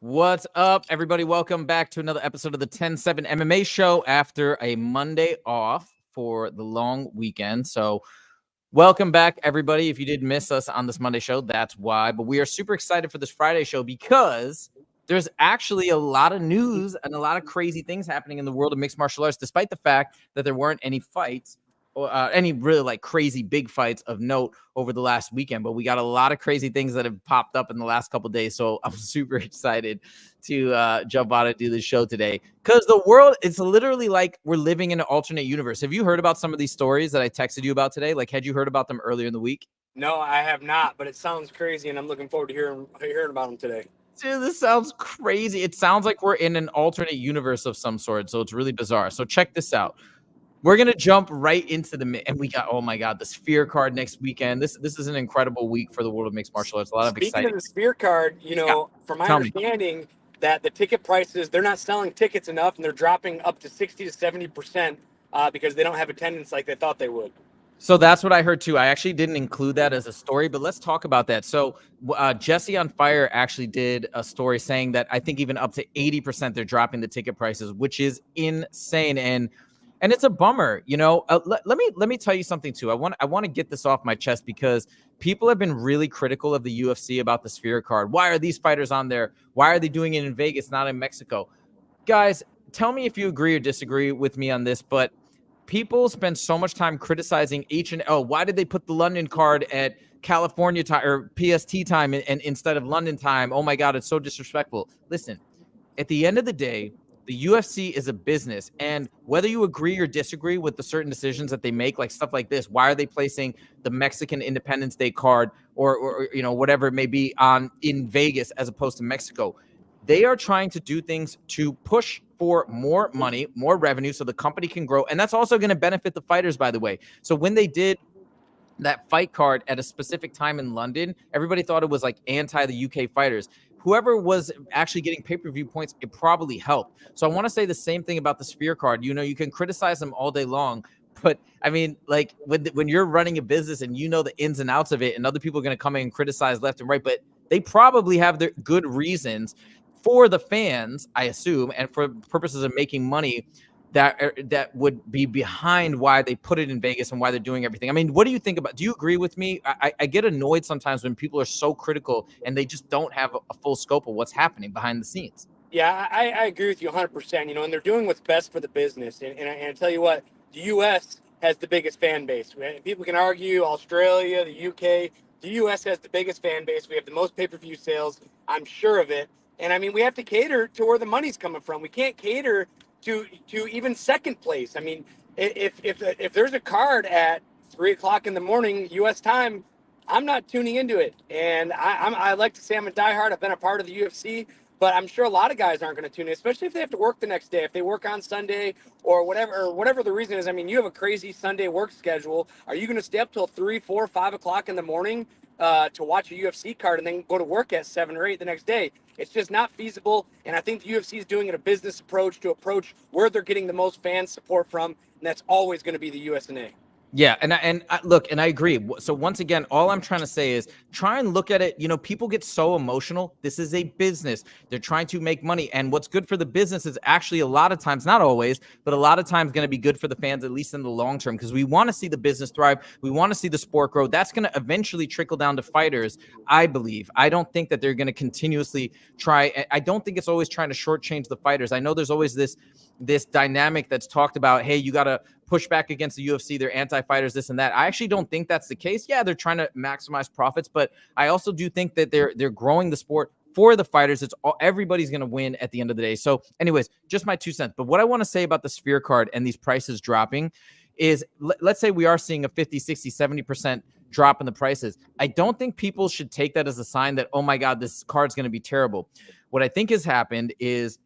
What's up, everybody? Welcome back to another episode of the 10-7 MMA Show after a Monday off for the long weekend. So welcome back, everybody. If you did miss us on this Monday show, that's why. But we are super excited for this Friday show because there's actually a lot of news and a lot of crazy things happening in the world of mixed martial arts, despite the fact that there weren't any fights or any really like crazy big fights of note over the last weekend. But we got a lot of crazy things that have popped up in the last couple of days. So I'm super excited to jump on and do this show today because the world, it's literally like we're living in an alternate universe. Have you heard about some of these stories that I texted you about today? Like, had you heard about them earlier in the week? No, I have not, but it sounds crazy, and I'm looking forward to hearing about them today. Dude, this sounds crazy. It sounds like we're in an alternate universe of some sort, so it's really bizarre. So check this out. We're gonna jump right into and we got, oh my god, the Sphere card next weekend. This is an incredible week for the world of mixed martial arts. A lot of Speaking exciting. of the Sphere card, from my understanding, that the ticket prices, they're not selling tickets enough, and they're dropping up to 60 to 70% because they don't have attendance like they thought they would. So that's what I heard too. I actually didn't include that as a story, but let's talk about that. So Jesse on Fire actually did a story saying that I think even up to 80% they're dropping the ticket prices, which is insane. And it's a bummer, let me tell you something too. I want to get this off my chest because people have been really critical of the UFC about the Sphere card. Why are these fighters on there? Why are they doing it in Vegas, not in Mexico? Guys, tell me if you agree or disagree with me on this, but people spend so much time criticizing why did they put the London card at California time or PST time and instead of London time? Oh my God, it's so disrespectful. Listen, at the end of the day, the UFC is a business, and whether you agree or disagree with the certain decisions that they make, like stuff like this, why are they placing the Mexican Independence Day card or whatever it may be in Vegas as opposed to Mexico? They are trying to do things to push for more money, more revenue, so the company can grow, and that's also going to benefit the fighters, by the way. So when they did that fight card at a specific time in London, everybody thought it was like anti the UK fighters. Whoever was actually getting pay-per-view points, it probably helped. So I want to say the same thing about the Sphere card. You can criticize them all day long, but I mean, like when you're running a business and you know the ins and outs of it, and other people are going to come in and criticize left and right, but they probably have their good reasons for the fans, I assume, and for purposes of making money that would be behind why they put it in Vegas and why they're doing everything. I mean, what do you think about? Do you agree with me? I get annoyed sometimes when people are so critical and they just don't have a full scope of what's happening behind the scenes. Yeah, I agree with you 100%. And they're doing what's best for the business. And I tell you what, the U.S. has the biggest fan base. People can argue Australia, the UK. The U.S. has the biggest fan base. We have the most pay-per-view sales. I'm sure of it. And I mean, we have to cater to where the money's coming from. We can't cater to even second place. I mean, if there's a card at 3:00 in the morning U.S. time, I'm not tuning into it. And I like to say I'm a diehard. I've been a part of the UFC, but I'm sure a lot of guys aren't going to tune in, especially if they have to work the next day. If they work on Sunday or whatever the reason is. I mean, you have a crazy Sunday work schedule. Are you going to stay up till 3, 4, 5 o'clock in the morning to watch a UFC card and then go to work at 7 or 8 the next day? It's just not feasible, and I think the UFC is doing it a business approach to approach where they're getting the most fan support from, and that's always going to be the USNA. Yeah, and I agree. So once again, all I'm trying to say is try and look at it. People get so emotional. This is a business. They're trying to make money, and what's good for the business is actually a lot of times, not always, but a lot of times going to be good for the fans, at least in the long term, because we want to see the business thrive. We want to see the sport grow. That's going to eventually trickle down to fighters, I believe. I don't think that they're going to continuously try. I don't think it's always trying to shortchange the fighters. I know there's always this dynamic that's talked about, hey, you got to push back against the UFC, they're anti-fighters, this and that. I actually don't think that's the case. Yeah, they're trying to maximize profits, but I also do think that they're growing the sport for the fighters. Everybody's going to win at the end of the day. So anyways, just my 2 cents. But what I want to say about the Sphere card and these prices dropping is, let's say we are seeing a 50, 60, 70% drop in the prices. I don't think people should take that as a sign that, oh my God, this card's going to be terrible. What I think has happened is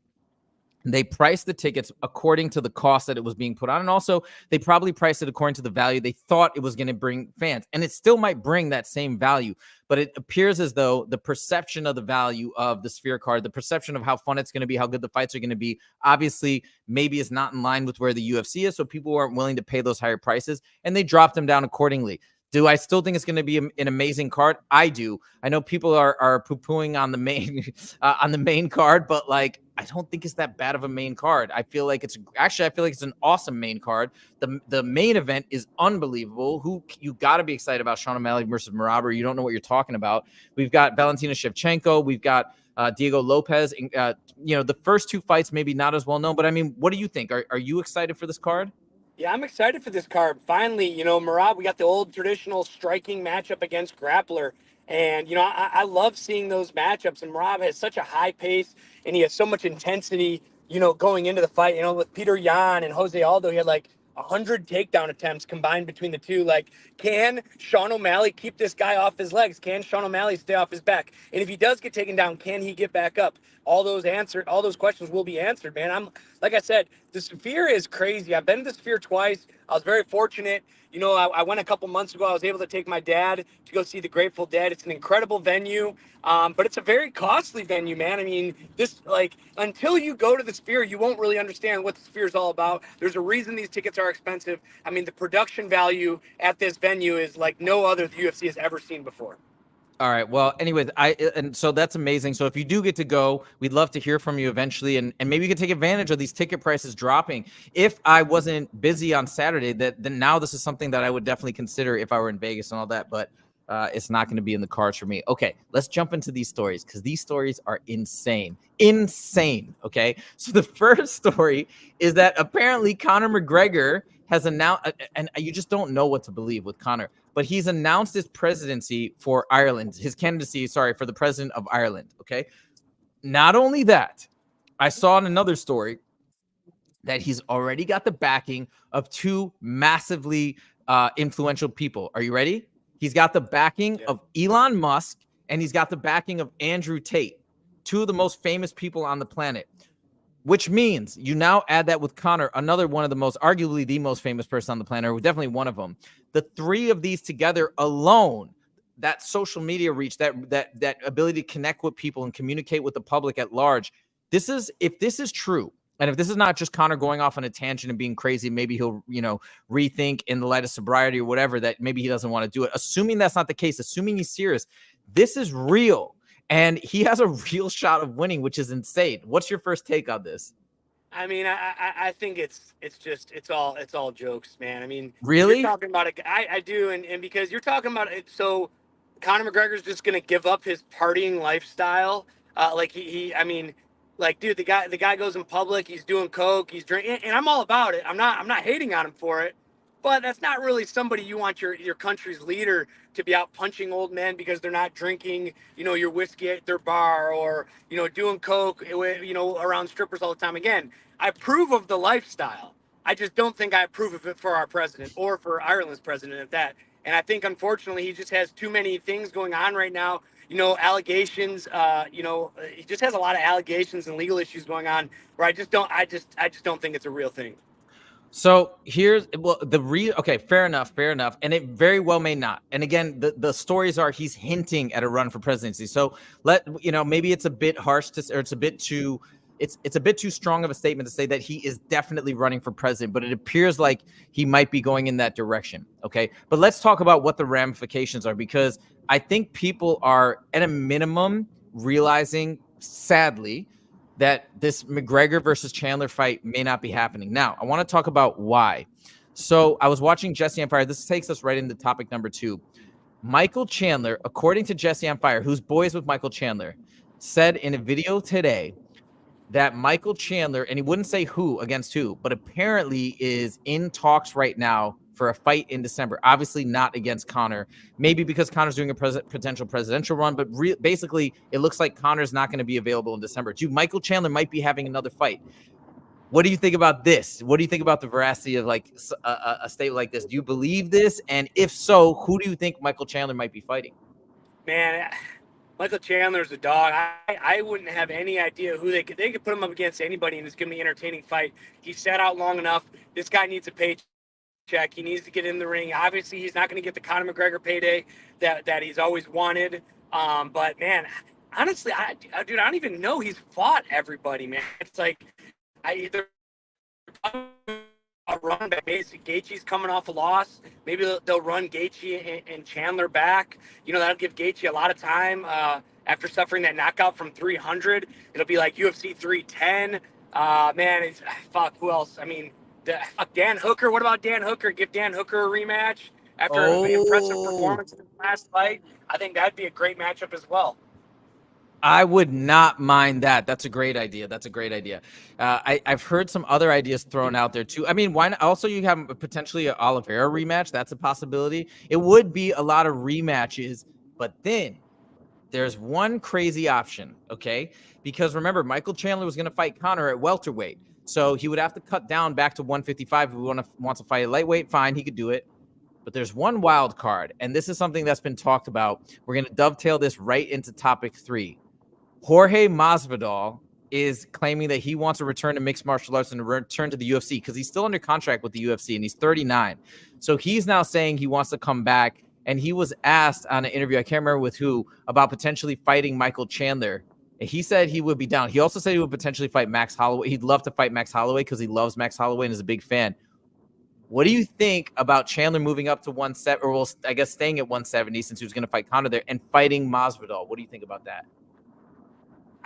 they priced the tickets according to the cost that it was being put on. And also, they probably priced it according to the value they thought it was going to bring fans. And it still might bring that same value. But it appears as though the perception of the value of the Sphere card, the perception of how fun it's going to be, how good the fights are going to be, obviously maybe is not in line with where the UFC is. So people aren't willing to pay those higher prices, and they dropped them down accordingly. Do I still think it's going to be an amazing card? I do. I know people are poo-pooing on the main on the main card, but like I don't think it's that bad of a main card. I feel like it's an awesome main card. The main event is unbelievable. You got to be excited about Sean O'Malley versus Merab, or you don't know what you're talking about. We've got Valentina Shevchenko. We've got Diego Lopez. The first two fights maybe not as well known, but I mean, what do you think? Are you excited for this card? Yeah, I'm excited for this card. Finally, Merab, we got the old traditional striking matchup against grappler. And, I love seeing those matchups. And Merab has such a high pace and he has so much intensity, going into the fight. With Peter Yan and Jose Aldo, he had like 100 takedown attempts combined between the two. Like, can Sean O'Malley keep this guy off his legs? Can Sean O'Malley stay off his back? And if he does get taken down, can he get back up? All those questions will be answered, man. Like I said, the Sphere is crazy. I've been to the Sphere twice. I was very fortunate. I went a couple months ago. I was able to take my dad to go see the Grateful Dead. It's an incredible venue, but it's a very costly venue, man. I mean, until you go to the Sphere, you won't really understand what the Sphere is all about. There's a reason these tickets are expensive. I mean, the production value at this venue is like no other the UFC has ever seen before. All right. Well, anyways, and so that's amazing. So if you do get to go, we'd love to hear from you eventually, and maybe you could take advantage of these ticket prices dropping. If I wasn't busy on Saturday, then now this is something that I would definitely consider if I were in Vegas and all that. But it's not going to be in the cards for me. Okay, let's jump into these stories because these stories are insane. Okay. So the first story is that apparently Conor McGregor has announced, and you just don't know what to believe with Conor, but he's announced his presidency for Ireland, his candidacy, for the president of Ireland. Okay. Not only that, I saw in another story that he's already got the backing of two massively influential people. Are you ready? He's got the backing of Elon Musk, and he's got the backing of Andrew Tate, two of the most famous people on the planet. Which means you now add that with Conor, another one of the most, arguably the most famous person on the planet, or definitely one of them. The three of these together alone, that social media reach, that ability to connect with people and communicate with the public at large. If this is true, and if this is not just Conor going off on a tangent and being crazy, maybe he'll, rethink in the light of sobriety or whatever, that maybe he doesn't want to do it. Assuming that's not the case, assuming he's serious, this is real. And he has a real shot of winning, which is insane. What's your first take on this? I mean, I think it's all jokes, man. I mean, really, you're talking about it. I do, and because you're talking about it, so Conor McGregor's just gonna give up his partying lifestyle. I mean, like, dude, the guy goes in public, he's doing coke, he's drinking, and I'm all about it. I'm not hating on him for it. But that's not really somebody you want your country's leader to be out punching old men because they're not drinking, your whiskey at their bar, or, doing coke, around strippers all the time. Again, I approve of the lifestyle. I just don't think I approve of it for our president or for Ireland's president at that. And I think, unfortunately, he just has too many things going on right now. Allegations, he just has a lot of allegations and legal issues going on where I just don't think it's a real thing. So okay, fair enough. And it very well may not. And again, the stories are he's hinting at a run for presidency. So maybe it's a bit harsh it's a bit too strong of a statement to say that he is definitely running for president, but it appears like he might be going in that direction. Okay. But let's talk about what the ramifications are, because I think people are at a minimum realizing, sadly, that this McGregor versus Chandler fight may not be happening. Now, I want to talk about why. So I was watching Jesse on Fire. This takes us right into topic number 2. Michael Chandler, according to Jesse on Fire, who's boys with Michael Chandler, said in a video today that Michael Chandler, and he wouldn't say who against who, but apparently is in talks right now for a fight in December. Obviously not against Conor, maybe because Conor's doing a potential presidential run, but basically it looks like Conor's not going to be available in December. Dude, Michael Chandler might be having another fight. What do you think about this? What do you think about the veracity of like a state like this? Do you believe this? And if so, who do you think Michael Chandler might be fighting? Man, Michael Chandler's a dog. I wouldn't have any idea who they could put him up against anybody, and it's going to be an entertaining fight. He sat out long enough. This guy needs a paycheck. He needs to get in the ring. Obviously, he's not going to get the Conor McGregor payday that he's always wanted. But man, honestly, I don't even know he's fought everybody, man. It's like a run back. Basically, Gaethje's coming off a loss. Maybe they'll run Gaethje and Chandler back. You know, that'll give Gaethje a lot of time after suffering that knockout from 300. It'll be like UFC 310. Man, fuck, who else? I mean, fuck Dan Hooker. What about Dan Hooker? Give Dan Hooker a rematch after an impressive Oh, performance in the last fight. I think that'd be a great matchup as well. I would not mind that. That's a great idea. That's a great idea. I've heard some other ideas thrown out there too. I mean, why not? Also, you have potentially an Oliveira rematch. That's a possibility. It would be a lot of rematches, but then there's one crazy option, okay? Because remember, Michael Chandler was going to fight Conor at welterweight. So he would have to cut down back to 155 if he wants to fight a lightweight. Fine, he could do it. But there's one wild card, and this is something that's been talked about. We're going to dovetail this right into topic 3. Jorge Masvidal is claiming that he wants to return to mixed martial arts and return to the UFC because he's still under contract with the UFC and he's 39. So he's now saying he wants to come back. And he was asked on an interview, I can't remember with who, about potentially fighting Michael Chandler. And he said he would be down. He also said he would potentially fight Max Holloway. He'd love to fight Max Holloway because he loves Max Holloway and is a big fan. What do you think about Chandler moving up to 170, or well, I guess staying at 170 since he was going to fight Conor there and fighting Masvidal? What do you think about that?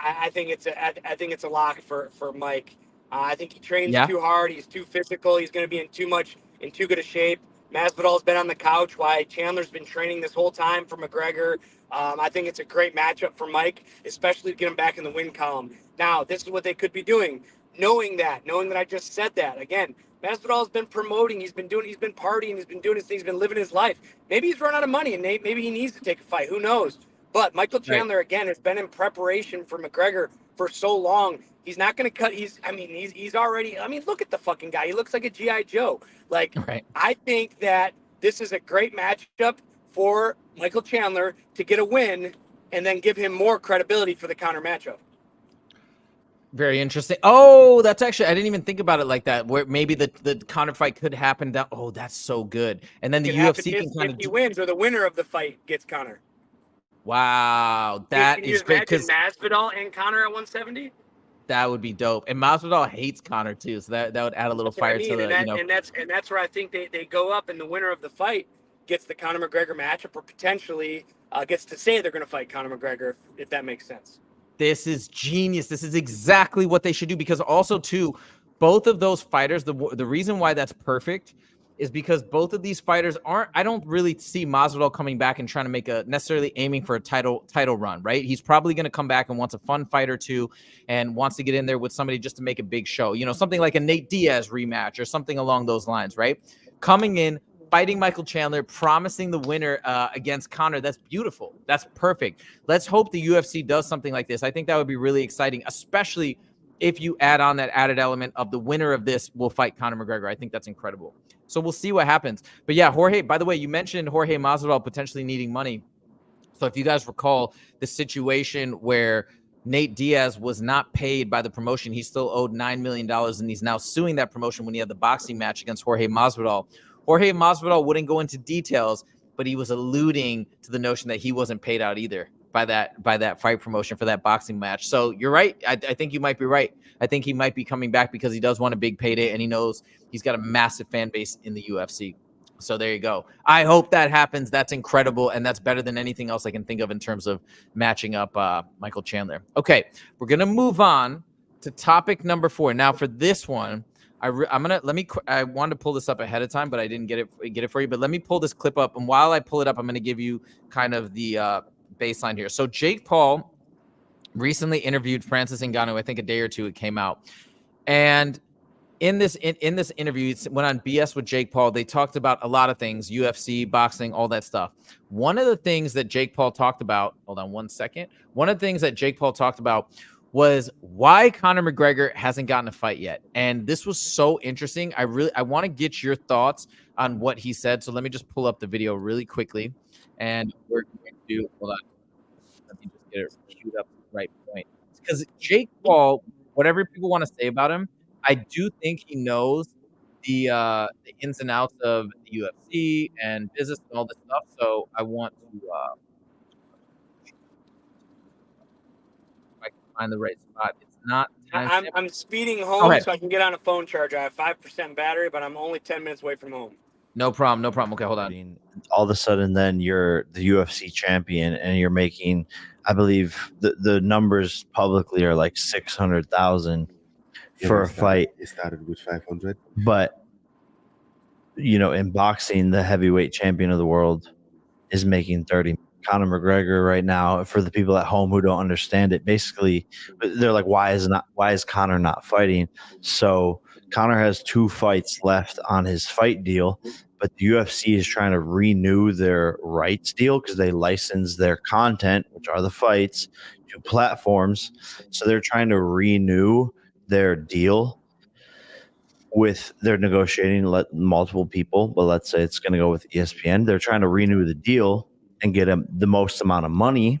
I think it's a lock for Mike. I think he trains Yeah. too hard. He's too physical. He's going to be in too good a shape. Masvidal's been on the couch while Chandler's been training this whole time for McGregor. I think it's a great matchup for Mike, especially to get him back in the win column. Now, this is what they could be doing. Knowing that I just said that again. Masvidal's been promoting. He's been partying. He's been doing his thing. He's been living his life. Maybe he's run out of money and maybe he needs to take a fight. Who knows? But Michael Chandler, again, has been in preparation for McGregor for so long. He's not going to cut. He's already, look at the fucking guy. He looks like a G.I. Joe. Like, Right. I think that this is a great matchup for Michael Chandler to get a win and then give him more credibility for the counter matchup. Very interesting. Oh, that's actually, I didn't even think about it like that, where maybe the Conor fight could happen down. Oh, that's so good. And then the UFC can kind if of he wins or the winner of the fight gets Conor. Wow, that is great because Masvidal and Conor at 170? that would be dope. And Masvidal hates Conor too, so that would add a little fire to the, and that's where I think they go up, and the winner of the fight gets the Conor McGregor matchup, or potentially gets to say they're going to fight Conor McGregor, if that makes sense. This is genius. This is exactly what they should do, because also too, both of those fighters, the reason why that's perfect is because both of these fighters aren't, I don't really see Masvidal coming back and trying to make a necessarily aiming for a title run, right? He's probably going to come back and wants a fun fight or two and wants to get in there with somebody just to make a big show, you know, something like a Nate Diaz rematch or something along those lines, right? Coming in, fighting Michael Chandler, promising the winner against Conor. That's beautiful. That's perfect. Let's hope the UFC does something like this. I think that would be really exciting, especially if you add on that added element of the winner of this will fight Conor McGregor. I think that's incredible. So we'll see what happens. But yeah, Jorge, by the way, you mentioned Jorge Masvidal potentially needing money. So if you guys recall the situation where Nate Diaz was not paid by the promotion, he still owed $9 million, and he's now suing that promotion when he had the boxing match against Jorge Masvidal. Jorge Masvidal wouldn't go into details, but he was alluding to the notion that he wasn't paid out either by that fight promotion for that boxing match. So you're right. I think you might be right. I think he might be coming back because he does want a big payday, and he knows he's got a massive fan base in the UFC. So there you go. I hope that happens. That's incredible, and that's better than anything else I can think of in terms of matching up Michael Chandler. Okay, we're gonna move on to topic number 4. Now, for this one, I wanted to pull this up ahead of time, but I didn't get it for you. But let me pull this clip up, and while I pull it up, I'm gonna give you kind of the baseline here. So Jake Paul recently interviewed Francis Ngannou. I think a day or two it came out, and in this interview, it went on BS with Jake Paul. They talked about a lot of things, UFC, boxing, all that stuff. One of the things that Jake Paul talked about, hold on one second. One of the things that Jake Paul talked about was why Conor McGregor hasn't gotten a fight yet. And this was so interesting. I want to get your thoughts on what he said. So let me just pull up the video really quickly. And we're going to, hold on. Let me just get it queued up at the right point. Because Jake Paul, whatever people want to say about him, I do think he knows the ins and outs of the UFC and business and all this stuff. So I want to if I can find the right spot. It's not timestamp. I'm speeding home so I can get on a phone charger. I have 5% battery, but I'm only 10 minutes away from home. No problem. No problem. Okay, hold on. All of a sudden, then you're the UFC champion, and you're making, I believe, the numbers publicly are like 600,000 for a fight. It started with 500. But in boxing, the heavyweight champion of the world is making 30. Conor McGregor right now, for the people at home who don't understand it, basically they're like, why is Conor not fighting? So Conor has 2 fights left on his fight deal, but the UFC is trying to renew their rights deal because they license their content, which are the fights, to platforms. So they're trying to renew their deal with their negotiating multiple people, but let's say it's going to go with ESPN. They're trying to renew the deal and get him the most amount of money.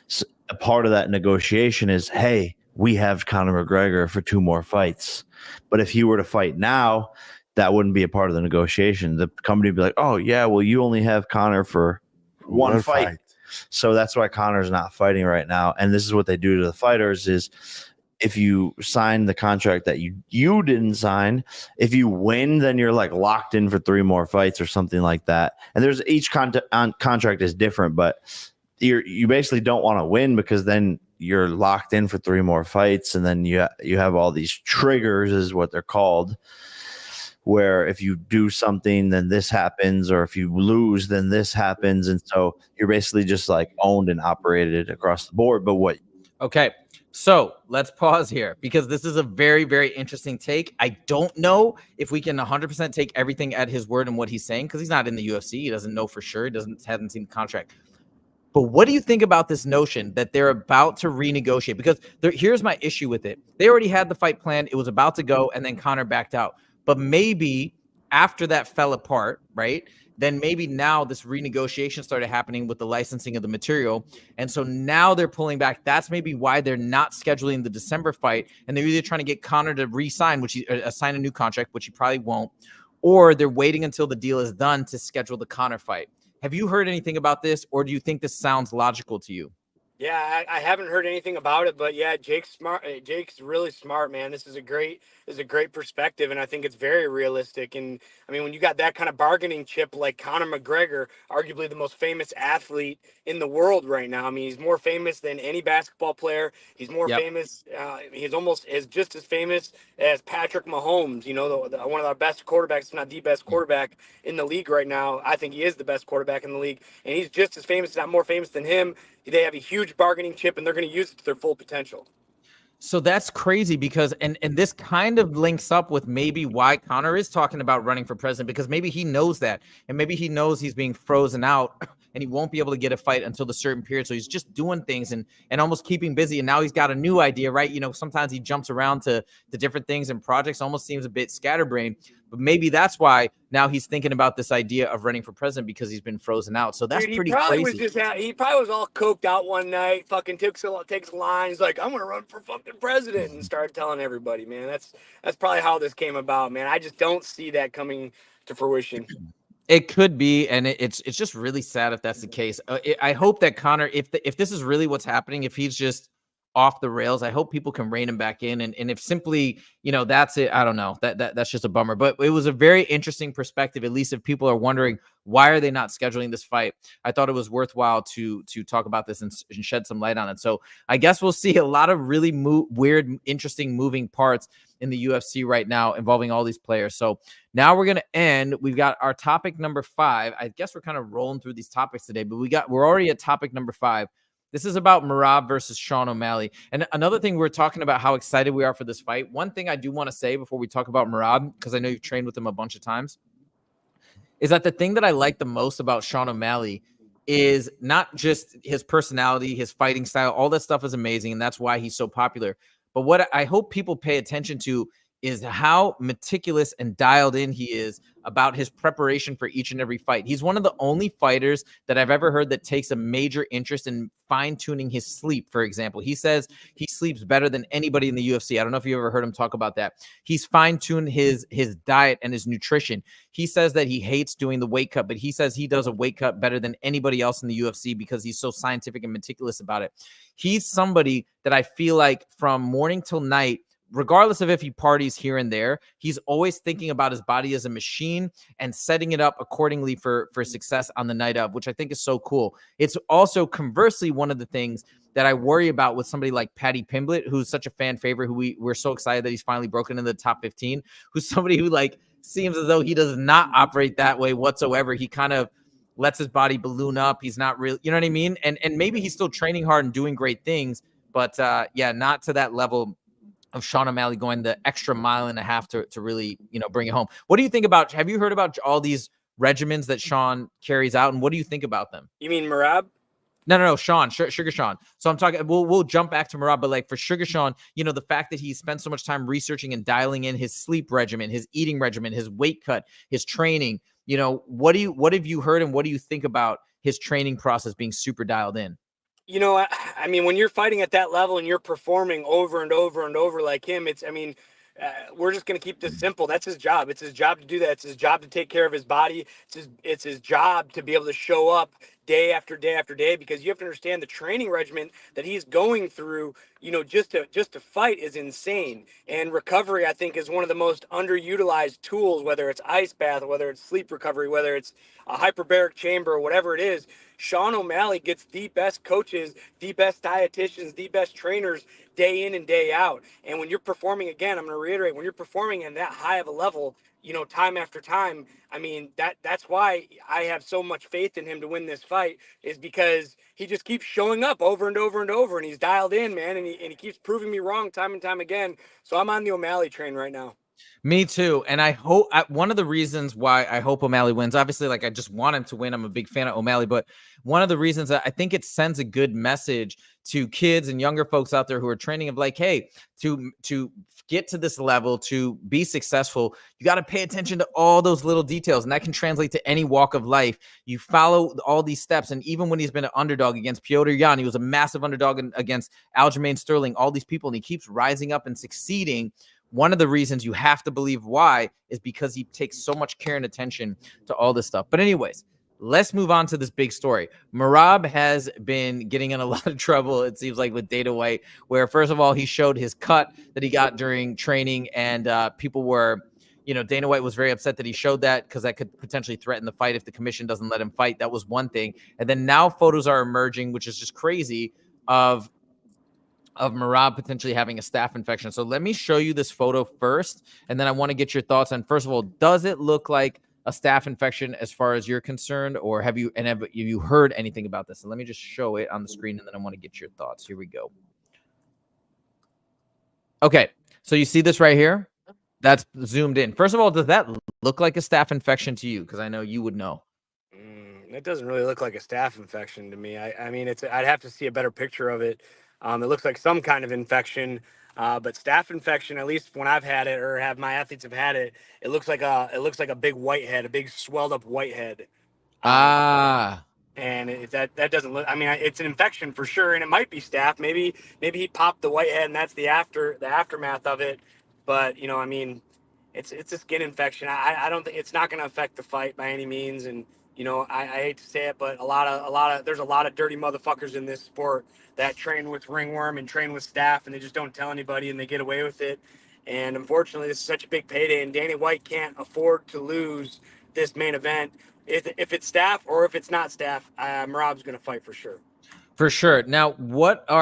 So a part of that negotiation is, hey, we have Conor McGregor for 2 more fights. But if he were to fight now, that wouldn't be a part of the negotiation. The company would be like, oh, yeah, well, you only have Conor for one fight. So that's why Conor's not fighting right now. And this is what they do to the fighters is, if you sign the contract that you didn't sign, if you win, then you're like locked in for 3 more fights or something like that. And there's each contract is different, but you basically don't want to win because then you're locked in for 3 more fights. And then you have all these triggers is what they're called, where if you do something, then this happens, or if you lose, then this happens. And so you're basically just like owned and operated across the board. But Okay. So let's pause here because this is a very, very interesting take. I don't know if we can 100% take everything at his word and what he's saying because he's not in the UFC. He doesn't know for sure. He hasn't seen the contract. But what do you think about this notion that they're about to renegotiate? Because here's my issue with it. They already had the fight planned. It was about to go, and then Conor backed out. But maybe after that fell apart, right? Then maybe now this renegotiation started happening with the licensing of the material. And so now they're pulling back. That's maybe why they're not scheduling the December fight. And they're either trying to get Conor to re-sign, sign a new contract, which he probably won't, or they're waiting until the deal is done to schedule the Conor fight. Have you heard anything about this, or do you think this sounds logical to you? Yeah, I haven't heard anything about it, but yeah, Jake's smart. Jake's really smart, man. This is a great perspective, and I think it's very realistic. And I mean, when you got that kind of bargaining chip like Conor McGregor, arguably the most famous athlete in the world right now. I mean, he's more famous than any basketball player. He's more famous. He's almost just as famous as Patrick Mahomes. One of our best quarterbacks, if not the best quarterback in the league right now. I think he is the best quarterback in the league, and he's just as famous, if not more famous than him. They have a huge bargaining chip, and they're going to use it to their full potential. So that's crazy because, and this kind of links up with maybe why Conor is talking about running for president, because maybe he knows that, and maybe he knows he's being frozen out and he won't be able to get a fight until the certain period. So he's just doing things and almost keeping busy. And now he's got a new idea, right? Sometimes he jumps around to different things and projects, almost seems a bit scatterbrained, but maybe that's why now he's thinking about this idea of running for president because he's been frozen out. So that's pretty crazy. He probably was all coked out one night, fucking takes lines like, I'm going to run for fucking president, and started telling everybody, man. That's probably how this came about, man. I just don't see that coming to fruition. It could be, and it's just really sad if that's the case. I hope that Conor, if this is really what's happening, if he's just off the rails, I hope people can rein him back in. And if simply, that's it, I don't know. That's just a bummer. But it was a very interesting perspective, at least if people are wondering why are they not scheduling this fight. I thought it was worthwhile to talk about this and shed some light on it. So I guess we'll see a lot of really weird, interesting moving parts in the UFC right now involving all these players. So now we're going to end. We've got our topic number 5. I guess we're kind of rolling through these topics today, but we're already at topic number 5. This is about Merab versus Sean O'Malley. And another thing, we're talking about how excited we are for this fight. One thing I do want to say before we talk about Merab, because I know you've trained with him a bunch of times, is that the thing that I like the most about Sean O'Malley is not just his personality, his fighting style, all that stuff is amazing, and that's why he's so popular. But what I hope people pay attention to is how meticulous and dialed in he is about his preparation for each and every fight. He's one of the only fighters that I've ever heard that takes a major interest in fine-tuning his sleep, for example. He says he sleeps better than anybody in the UFC. I don't know if you ever heard him talk about that. He's fine-tuned his diet and his nutrition. He says that he hates doing the weight cut, but he says he does a weight cut better than anybody else in the UFC because he's so scientific and meticulous about it. He's somebody that I feel like from morning till night, regardless of if he parties here and there, he's always thinking about his body as a machine and setting it up accordingly for success on the night of, which I think is so cool. It's also conversely one of the things that I worry about with somebody like Paddy Pimblett, who's such a fan favorite, who we're so excited that he's finally broken into the top 15, who's somebody who like seems as though he does not operate that way whatsoever. He kind of lets his body balloon up. He's not really, you know what I mean? And maybe he's still training hard and doing great things, but yeah, not to that level of Sean O'Malley going the extra mile and a half to really, bring it home. What do you think about, have you heard about all these regimens that Sean carries out, and what do you think about them? You mean Merab? No, Sean, Sugar Sean. So I'm talking, we'll jump back to Merab, but like for Sugar Sean, the fact that he spent so much time researching and dialing in his sleep regimen, his eating regimen, his weight cut, his training, what have you heard and what do you think about his training process being super dialed in? I mean, when you're fighting at that level and you're performing over and over and over like him, we're just going to keep this simple. That's his job. It's his job to do that. It's his job to take care of his body. It's his job to be able to show up day after day after day, because you have to understand the training regimen that he's going through, just to fight is insane. And recovery, I think, is one of the most underutilized tools, whether it's ice bath, whether it's sleep recovery, whether it's a hyperbaric chamber, or whatever it is. Sean O'Malley gets the best coaches, the best dietitians, the best trainers day in and day out. And when you're performing, again, I'm going to reiterate, when you're performing in that high of a level, time after time, I mean, that's why I have so much faith in him to win this fight, is because he just keeps showing up over and over and over, and he's dialed in, man, and he keeps proving me wrong time and time again. So I'm on the O'Malley train right now. Me too. And I hope one of the reasons why I hope O'Malley wins, obviously, like I just want him to win. I'm a big fan of O'Malley, but one of the reasons that I think it sends a good message to kids and younger folks out there who are training of like, hey, to get to this level, to be successful, you got to pay attention to all those little details. And that can translate to any walk of life. You follow all these steps. And even when he's been an underdog against Petr Yan, he was a massive underdog against Aljamain Sterling, all these people, and he keeps rising up and succeeding. One of the reasons you have to believe why is because he takes so much care and attention to all this stuff. But anyways, let's move on to this big story. Merab has been getting in a lot of trouble, it seems like, with Dana White, where first of all, he showed his cut that he got during training, and people were, Dana White was very upset that he showed that because that could potentially threaten the fight if the commission doesn't let him fight. That was one thing. And then now photos are emerging, which is just crazy, of Merab potentially having a staph infection. So let me show you this photo first, and then I want to get your thoughts on, first of all, does it look like a staph infection as far as you're concerned, or have you heard anything about this? So let me just show it on the screen, and then I want to get your thoughts. Here we go. Okay, so you see this right here? That's zoomed in. First of all, does that look like a staph infection to you? Because I know you would know. It doesn't really look like a staph infection to me. I mean, I'd have to see a better picture of it. It looks like some kind of infection, but staph infection, at least when I've had it or have my athletes have had it, it looks like a big whitehead, a big swelled up whitehead. And that doesn't look. I mean, it's an infection for sure, and it might be staph. Maybe he popped the whitehead, and that's the aftermath of it. But I mean, it's a skin infection. I don't think it's not going to affect the fight by any means. And I hate to say it, but there's a lot of dirty motherfuckers in this sport that train with ringworm and train with staph, and they just don't tell anybody, and they get away with it. And unfortunately, this is such a big payday, and Danny White can't afford to lose this main event. If it's staph or if it's not staph, Merab's going to fight for sure. For sure. Now,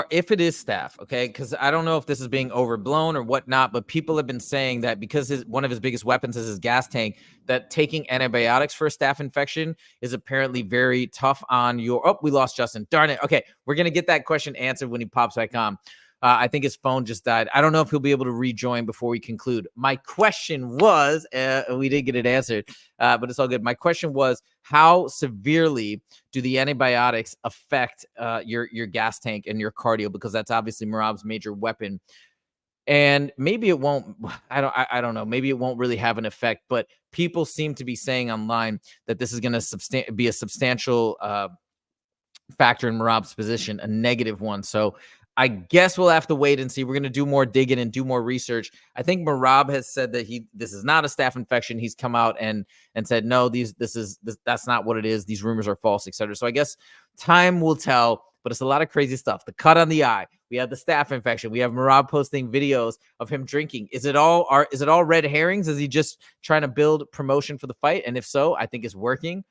if it is staph, okay, because I don't know if this is being overblown or whatnot, but people have been saying that because one of his biggest weapons is his gas tank, that taking antibiotics for a staph infection is apparently very tough on your... Oh, we lost Justin. Darn it. Okay, we're going to get that question answered when he pops back on. I think his phone just died. I don't know if he'll be able to rejoin before we conclude. My question was, we did get it answered, but it's all good. My question was, how severely do the antibiotics affect your gas tank and your cardio? Because that's obviously Merab's major weapon. And maybe it won't. I don't know. Maybe it won't really have an effect. But people seem to be saying online that this is going to be a substantial factor in Merab's position, a negative one. So I guess we'll have to wait and see. We're going to do more digging and do more research. I think Merab has said that this is not a staph infection. He's come out and said, no, that's not what it is. These rumors are false, etc. So I guess time will tell, but it's a lot of crazy stuff. The cut on the eye. We have the staph infection. We have Merab posting videos of him drinking. Is it all red herrings? Is he just trying to build promotion for the fight? And if so, I think it's working.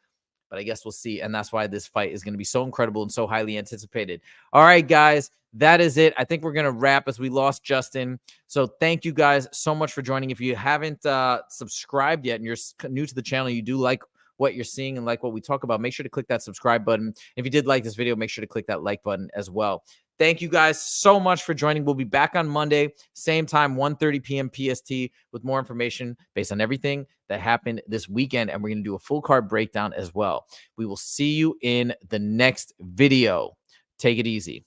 But I guess we'll see. And that's why this fight is going to be so incredible and so highly anticipated. All right, guys, that is it. I think we're going to wrap as we lost Justin. So thank you guys so much for joining. If you haven't subscribed yet and you're new to the channel, you do like what you're seeing and like what we talk about, make sure to click that subscribe button. If you did like this video, make sure to click that like button as well. Thank you guys so much for joining. We'll be back on Monday, same time, 1:30 p.m. PST, with more information based on everything that happened this weekend. And we're going to do a full card breakdown as well. We will see you in the next video. Take it easy.